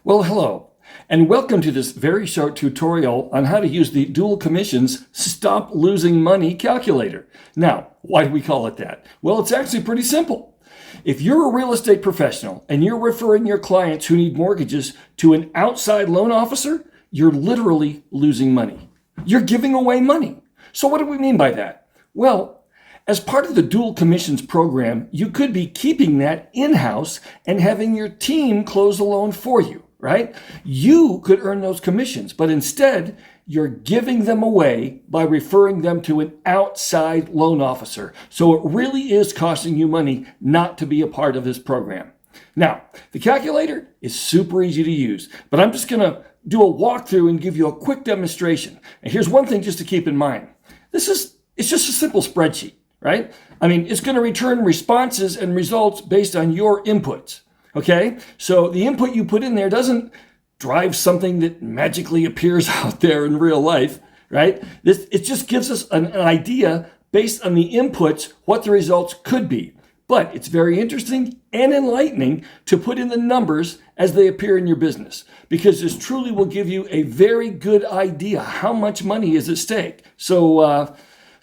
Well, hello, and welcome to this very short tutorial on how to use the Dual Commissions Stop Losing Money calculator. Now, why do we call it that? Well, it's actually pretty simple. If you're a real estate professional and you're referring your clients who need mortgages to an outside loan officer, you're literally losing money. You're giving away money. So what do we mean by that? Well, as part of the Dual Commissions program, you could be keeping that in-house and having your team close the loan for you, right? You could earn those commissions, but instead, you're giving them away by referring them to an outside loan officer. So it really is costing you money not to be a part of this program. Now, the calculator is super easy to use, but I'm just going to do a walkthrough and give you a quick demonstration. And here's one thing just to keep in mind. It's just a simple spreadsheet. Right? I mean, it's going to return responses and results based on your inputs. Okay? So the input you put in there doesn't drive something that magically appears out there in real life, right? It just gives us an idea based on the inputs what the results could be. But it's very interesting and enlightening to put in the numbers as they appear in your business, because this truly will give you a very good idea how much money is at stake. So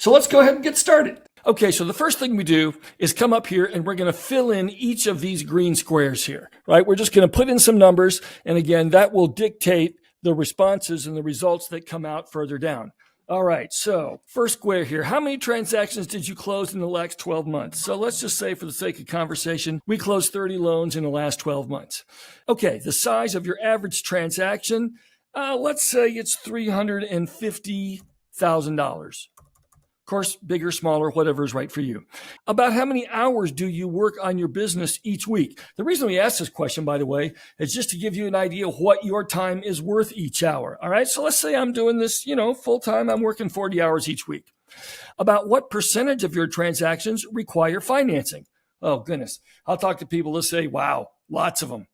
let's go ahead and get started. Okay, so the first thing we do is come up here and we're going to fill in each of these green squares here, right? We're just going to put in some numbers. And again, that will dictate the responses and the results that come out further down. All right, so first square here, how many transactions did you close in the last 12 months? So let's just say for the sake of conversation, we closed 30 loans in the last 12 months. Okay, the size of your average transaction, let's say it's $350,000. Of course, bigger, smaller, whatever is right for you. About how many hours do you work on your business each week? The reason we ask this question, by the way, is just to give you an idea of what your time is worth each hour. All right. So let's say I'm doing this, full time. I'm working 40 hours each week. About what percentage of your transactions require financing? Oh, goodness. I'll talk to people. Let's say, wow, lots of them,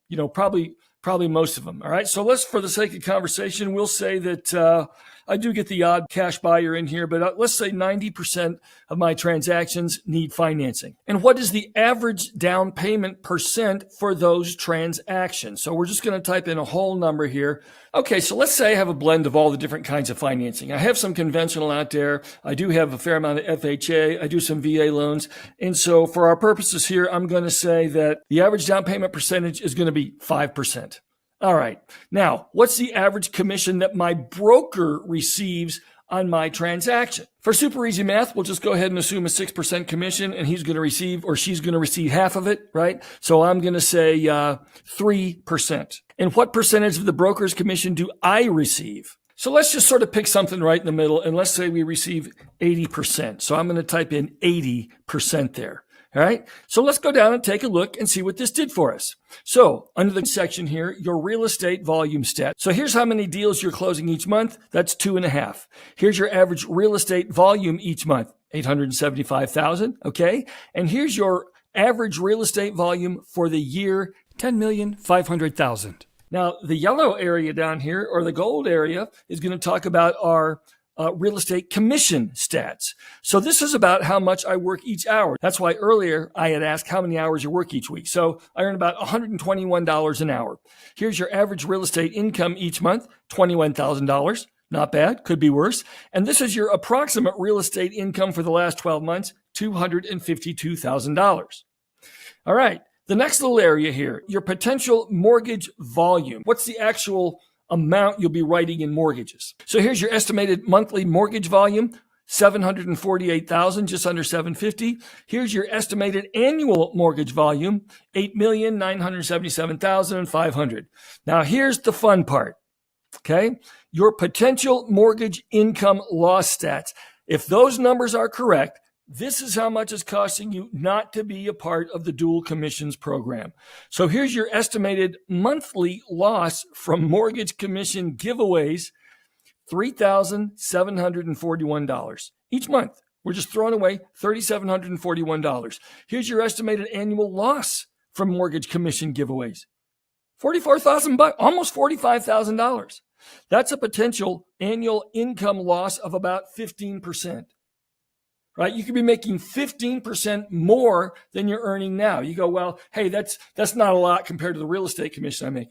probably most of them. All right. So let's, for the sake of conversation, we'll say that I do get the odd cash buyer in here, but let's say 90% of my transactions need financing. And what is the average down payment percent for those transactions? So we're just going to type in a whole number here. Okay. So let's say I have a blend of all the different kinds of financing. I have some conventional out there. I do have a fair amount of FHA. I do some VA loans. And so for our purposes here, I'm going to say that the average down payment percentage is going to be 5%. All right. Now, what's the average commission that my broker receives on my transaction? For super easy math, we'll just go ahead and assume a 6% commission, and he's going to receive, or she's going to receive half of it, right? So I'm going to say 3%. And what percentage of the broker's commission do I receive? So let's just sort of pick something right in the middle, and let's say we receive 80%. So I'm going to type in 80% there. All right. So let's go down and take a look and see what this did for us. So under the section here, your real estate volume stat. So here's how many deals you're closing each month. That's 2.5. Here's your average real estate volume each month, 875,000. Okay. And here's your average real estate volume for the year, 10,500,000. Now the yellow area down here, or the gold area, is going to talk about our real estate commission stats. So this is about how much I work each hour. That's why earlier I had asked how many hours you work each week. So I earn about $121 an hour. Here's your average real estate income each month, $21,000. Not bad. Could be worse. And this is your approximate real estate income for the last 12 months, $252,000. All right. The next little area here, your potential mortgage volume. What's the actual amount you'll be writing in mortgages? So here's your estimated monthly mortgage volume, 748,000, just under 750. Here's your estimated annual mortgage volume, 8,977,500. Now here's the fun part. Okay. Your potential mortgage income loss stats. If those numbers are correct, this is how much it's costing you not to be a part of the Dual Commissions program. So here's your estimated monthly loss from mortgage commission giveaways, $3,741 each month. We're just throwing away $3,741. Here's your estimated annual loss from mortgage commission giveaways, $44,000, almost $45,000. That's a potential annual income loss of about 15%. right? You could be making 15% more than you're earning now. You go, well, hey, that's not a lot compared to the real estate commission I make.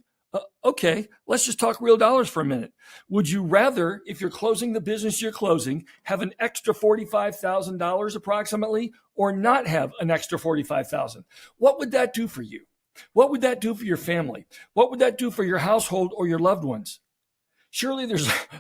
Okay, let's just talk real dollars for a minute. Would you rather, if you're closing the business you're closing, have an extra $45,000 approximately, or not have an extra $45,000? What would that do for you? What would that do for your family? What would that do for your household or your loved ones? Surely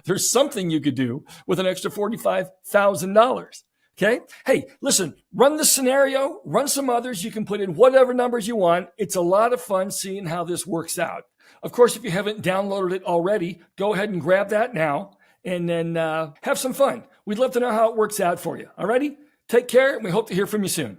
there's something you could do with an extra $45,000. Okay. Hey, listen, run the scenario, run some others. You can put in whatever numbers you want. It's a lot of fun seeing how this works out. Of course, if you haven't downloaded it already, go ahead and grab that now and then have some fun. We'd love to know how it works out for you. All righty? Take care, and we hope to hear from you soon.